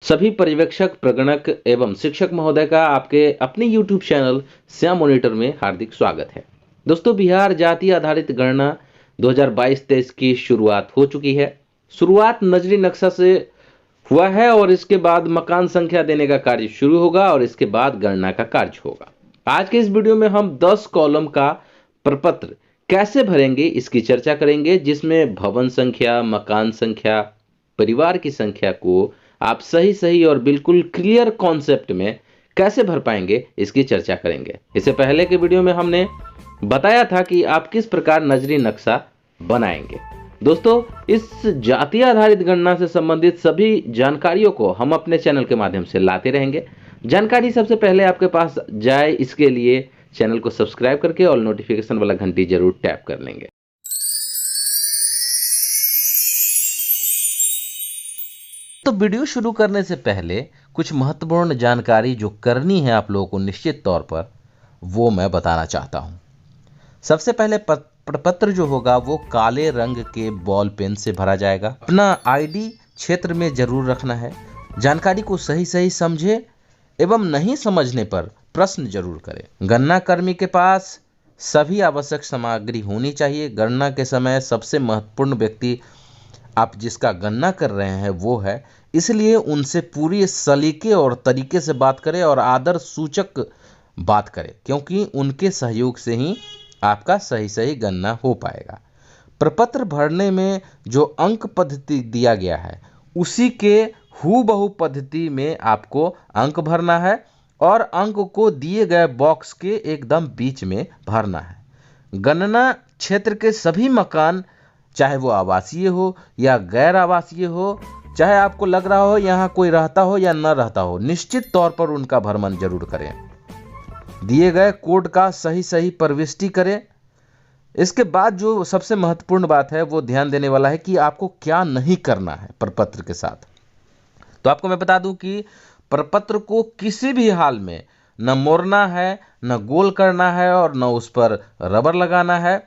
सभी पर्यवेक्षक, प्रगणक एवं शिक्षक महोदय का आपके अपने YouTube चैनल श्याम मॉनिटर में हार्दिक स्वागत है। दोस्तों, बिहार जाति आधारित गणना 2022-23 की शुरुआत हो चुकी है। शुरुआत नजरी नक्शा से हुआ है और इसके बाद मकान संख्या देने का कार्य शुरू होगा और इसके बाद गणना का कार्य होगा। आज के इस वीडियो में हम 10 कॉलम का प्रपत्र कैसे भरेंगे इसकी चर्चा करेंगे, जिसमें भवन संख्या, मकान संख्या, परिवार की संख्या को आप सही और बिल्कुल क्लियर कॉन्सेप्ट में कैसे भर पाएंगे इसकी चर्चा करेंगे। इससे पहले के वीडियो में हमने बताया था कि आप किस प्रकार नजरी नक्शा बनाएंगे। दोस्तों, इस जाति आधारित गणना से संबंधित सभी जानकारियों को हम अपने चैनल के माध्यम से लाते रहेंगे। जानकारी सबसे पहले आपके पास जाए, इसके लिए चैनल को सब्सक्राइब करके और नोटिफिकेशन वाला घंटी जरूर टैप कर लेंगे। तो वीडियो शुरू करने से पहले कुछ महत्वपूर्ण जानकारी जो करनी है आप लोगों को निश्चित तौर पर, वो मैं बताना चाहता हूं। सबसे पहले प्रपत्र जो होगा वो काले रंग के बॉल पेन से भरा जाएगा। अपना आईडी क्षेत्र में जरूर रखना है। जानकारी को सही समझे एवं नहीं समझने पर प्रश्न जरूर करें। गणना कर्मी के पास सभी आवश्यक सामग्री होनी चाहिए। गणना के समय सबसे महत्वपूर्ण व्यक्ति आप जिसका गणना कर रहे हैं वो है, इसलिए उनसे पूरी सलीके और तरीके से बात करें और आदर सूचक बात करें, क्योंकि उनके सहयोग से ही आपका सही गणना हो पाएगा। प्रपत्र भरने में जो अंक पद्धति दिया गया है उसी के हूबहू पद्धति में आपको अंक भरना है और अंक को दिए गए बॉक्स के एकदम बीच में भरना है। गणना क्षेत्र के सभी मकान, चाहे वो आवासीय हो या गैर आवासीय हो, चाहे आपको लग रहा हो यहाँ कोई रहता हो या न रहता हो, निश्चित तौर पर उनका भ्रमण जरूर करें। दिए गए कोड का सही प्रविष्टि करें। इसके बाद जो सबसे महत्वपूर्ण बात है वो ध्यान देने वाला है कि आपको क्या नहीं करना है प्रपत्र के साथ। तो आपको मैं बता दूं कि प्रपत्र को किसी भी हाल में न मोड़ना है, न गोल करना है और न उस पर रबर लगाना है।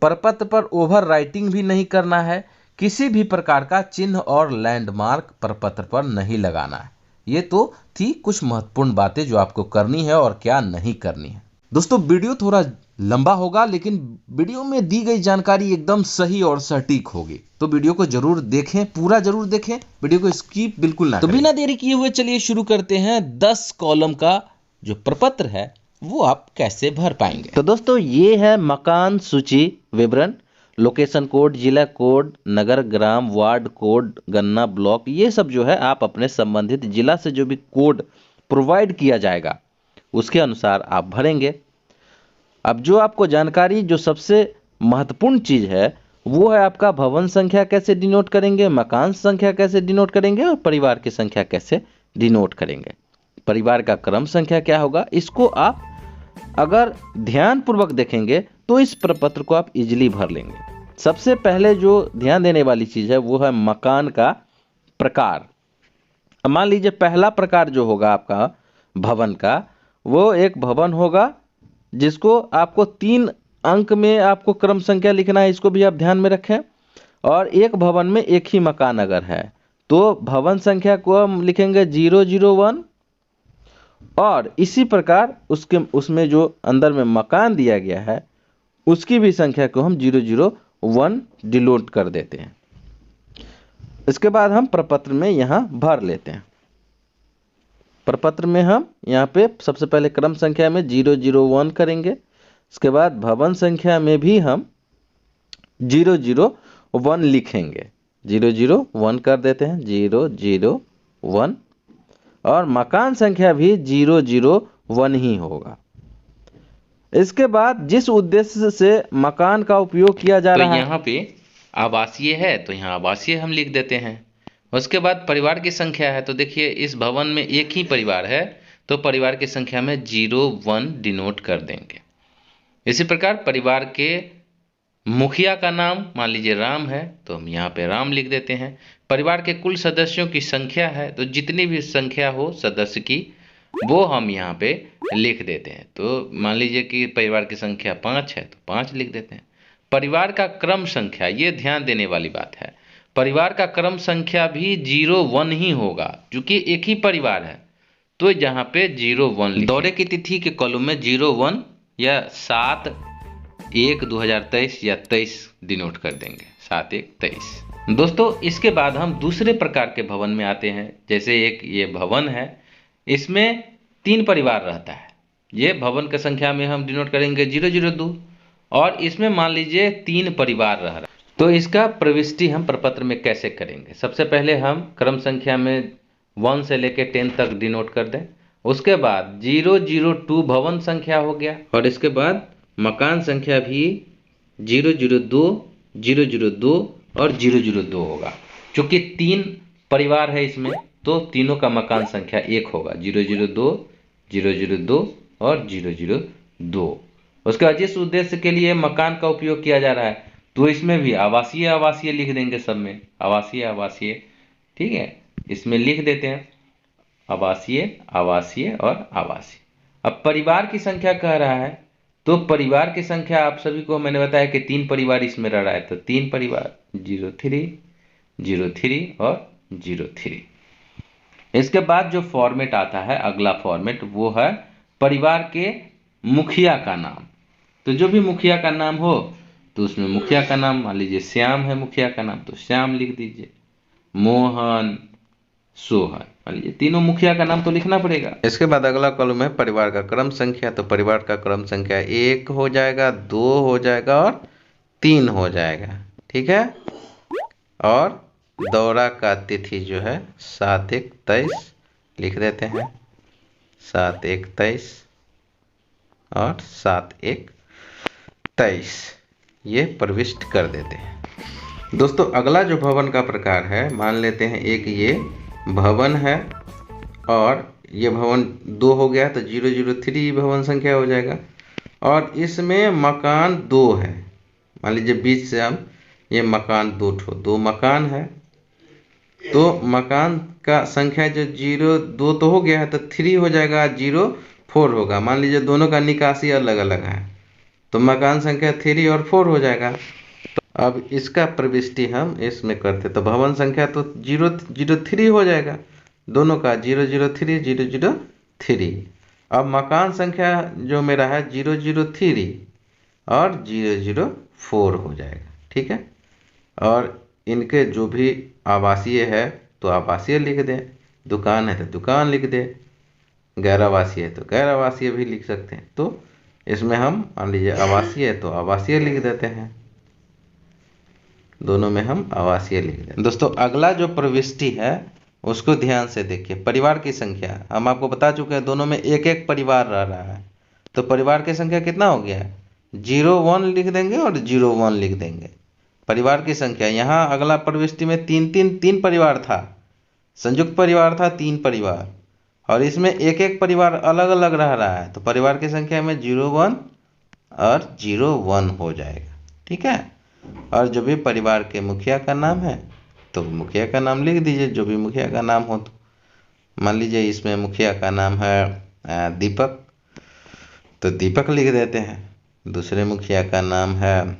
प्रपत्र पर ओवर राइटिंग भी नहीं करना है। किसी भी प्रकार का चिन्ह और लैंडमार्क प्रपत्र पर नहीं लगाना है। ये तो थी कुछ महत्वपूर्ण बातें जो आपको करनी है और क्या नहीं करनी है। दोस्तों, वीडियो थोड़ा लंबा होगा, लेकिन वीडियो में दी गई जानकारी एकदम सही और सटीक होगी, तो वीडियो को जरूर देखें, पूरा जरूर देखें, वीडियो को स्किप बिल्कुल ना करें। तो बिना देरी किए हुए चलिए शुरू करते हैं। 10 कॉलम का जो प्रपत्र है वो आप कैसे भर पाएंगे। तो दोस्तों, ये है मकान सूची विवरण, लोकेशन कोड, जिला कोड, नगर, ग्राम, वार्ड कोड, गन्ना ब्लॉक, ये सब जो है आप अपने संबंधित जिला से जो भी कोड प्रोवाइड किया जाएगा उसके अनुसार आप भरेंगे। अब जो आपको जानकारी, जो सबसे महत्वपूर्ण चीज है वो है आपका भवन संख्या कैसे डिनोट करेंगे, मकान संख्या कैसे डिनोट करेंगे और परिवार की संख्या कैसे डिनोट करेंगे। परिवार का क्रम संख्या क्या होगा, इसको आप अगर ध्यान पूर्वक देखेंगे तो इस प्रपत्र को आप इजीली भर लेंगे। सबसे पहले जो ध्यान देने वाली चीज है वो है मकान का प्रकार। मान लीजिए पहला प्रकार जो होगा आपका भवन का, वो एक भवन होगा जिसको आपको 3 अंक में आपको क्रम संख्या लिखना है, इसको भी आप ध्यान में रखें। और एक भवन में एक ही मकान अगर है तो भवन संख्या को हम लिखेंगे 001 और इसी प्रकार उसमें जो अंदर में मकान दिया गया है उसकी भी संख्या को हम 001 डिनोट कर देते हैं। इसके बाद हम प्रपत्र में यहाँ भर लेते हैं। प्रपत्र में हम यहाँ पे सबसे पहले क्रम संख्या में 001 करेंगे। इसके बाद भवन संख्या में भी हम 001 लिखेंगे, 001 कर देते हैं, 001, और मकान संख्या भी 001 ही होगा। इसके बाद जिस उद्देश्य से मकान का उपयोग किया जा रहा है, यहाँ पे आवासीय है तो यहाँ आवासीय हम लिख देते हैं। उसके बाद परिवार की संख्या है, तो देखिए इस भवन में एक ही परिवार है तो परिवार की संख्या में 01 डिनोट कर देंगे। इसी प्रकार परिवार के मुखिया का नाम मान लीजिए राम है तो हम यहाँ पे राम लिख देते हैं। परिवार के कुल सदस्यों की संख्या है तो जितनी भी संख्या हो सदस्य की वो हम यहाँ पे लिख देते हैं। तो मान लीजिए कि परिवार की संख्या 5 है तो 5 लिख देते हैं। परिवार का क्रम संख्या, ये ध्यान देने वाली बात है। परिवार का क्रम संख्या भी 0 1 ही होगा, क्योंकि एक ही परिवार है। तो जहाँ पे 0 1 दौरे की तिथि के कॉलम में 0 1 या 7/1/2023 या 23 डिनोट कर देंगे, 7/1/23। दोस्तों इसके बाद हम दूसरे प्रकार के भवन में आते हैं। जैसे एक ये भवन है, इसमें 3 परिवार रहता है। ये भवन की संख्या में हम डिनोट करेंगे 002, और इसमें मान लीजिए 3 परिवार रह रहा है। तो इसका प्रविष्टि हम प्रपत्र में कैसे करेंगे? सबसे पहले हम क्रम संख्या में 1 से लेकर 10 तक डिनोट कर दें। उसके बाद 002 भवन संख्या हो गया, और इसके बाद मकान संख्या भी 002, 002 और 002 होगा। क्योंकि 3 परिवार है इसमें, तो तीनों का मकान संख्या 1 होगा, 002, 002 और 002। उसके बाद जिस उद्देश्य के लिए मकान का उपयोग किया जा रहा है, तो इसमें भी आवासीय आवासीय लिख देंगे, सब में आवासीय आवासीय। ठीक है, इसमें लिख देते हैं आवासीय आवासीय और आवासीय। अब परिवार की संख्या कह रहा है, तो परिवार की संख्या आप सभी को मैंने बताया कि 3 परिवार इसमें रह रहा है, तो 3 परिवार 03, 03 और 03। इसके बाद जो फॉर्मेट आता है, अगला फॉर्मेट, वो है परिवार के मुखिया का नाम। तो जो भी मुखिया का नाम हो, तो उसमें मुखिया का नाम, मान लीजिए श्याम है मुखिया का नाम, तो श्याम लिख दीजिए। मोहन, सोहन, मान लीजिए तीनों मुखिया का नाम तो लिखना पड़ेगा। इसके बाद अगला कॉलम है परिवार का क्रम संख्या। तो परिवार का क्रम संख्या 1 हो जाएगा, 2 हो जाएगा और 3 हो जाएगा। ठीक है, और दौरा का तिथि जो है 7/1/23 लिख देते हैं, 7/1/23 और 7/1/23 ये प्रविष्ट कर देते हैं। दोस्तों अगला जो भवन का प्रकार है, मान लेते हैं एक ये भवन है, और ये भवन 2 हो गया, तो 003 भवन संख्या हो जाएगा, और इसमें मकान 2 है। मान लीजिए बीच से हम ये मकान 2 मकान है, तो मकान का संख्या जो 02 तो हो गया है, तो 3 हो जाएगा, 04 होगा। मान लीजिए दोनों का निकासी अलग अलग है, तो मकान संख्या 3 और 4 हो जाएगा। तो अब इसका प्रविष्टि हम इसमें करते, तो भवन संख्या तो 003 हो जाएगा, दोनों का 003 003। अब मकान संख्या जो मेरा है 003 और 004 हो जाएगा। ठीक है, और इनके जो भी आवासीय है तो आवासीय लिख दें, दुकान है तो दुकान लिख दें, गैर आवासीय है तो गैर आवासीय भी लिख सकते हैं। तो इसमें हम मान लीजिए आवासीय है तो आवासीय लिख देते हैं, दोनों में हम आवासीय लिख देते हैं। दोस्तों अगला जो प्रविष्टि है उसको ध्यान से देखिए। परिवार की संख्या हम आपको बता चुके हैं, दोनों में एक एक परिवार रह रहा है, तो परिवार की संख्या कितना हो गया? 01 लिख देंगे और 01 लिख देंगे। परिवार की संख्या यहाँ अगला प्रविष्टि में 3 परिवार था, संयुक्त परिवार था 3 परिवार, और इसमें एक एक परिवार अलग अलग रह रहा है, तो परिवार की संख्या में 01 और 01 हो जाएगा। ठीक है, और जो भी परिवार के मुखिया का नाम है तो मुखिया का नाम लिख दीजिए, जो भी मुखिया का नाम हो। तो मान लीजिए इसमें मुखिया का नाम है दीपक, तो दीपक लिख देते हैं। दूसरे मुखिया का नाम है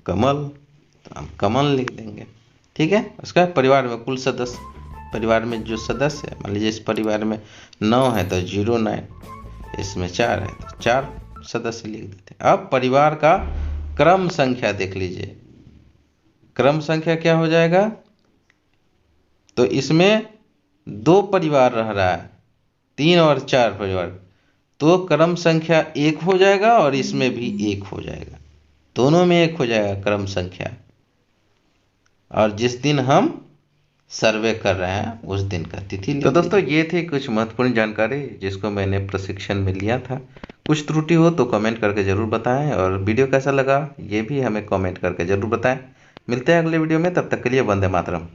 कमल, तो हम कमल लिख देंगे। ठीक है, उसका परिवार में कुल सदस्य, परिवार में जो सदस्य है, मान लीजिए इस परिवार में 9 है तो 09, इसमें 4 है तो 4 सदस्य लिख देते हैं। अब परिवार का क्रम संख्या देख लीजिए, क्रम संख्या क्या हो जाएगा? तो इसमें 2 परिवार रह रहा है, 3 और 4 परिवार, तो क्रम संख्या 1 हो जाएगा, और इसमें भी 1 हो जाएगा, दोनों में 1 हो जाएगा क्रम संख्या। और जिस दिन हम सर्वे कर रहे हैं उस दिन का तिथि। तो दोस्तों ये थी कुछ महत्वपूर्ण जानकारी जिसको मैंने प्रशिक्षण में लिया था। कुछ त्रुटि हो तो कमेंट करके ज़रूर बताएं, और वीडियो कैसा लगा ये भी हमें कमेंट करके ज़रूर बताएं। मिलते हैं अगले वीडियो में, तब तक के लिए वंदे मातरम।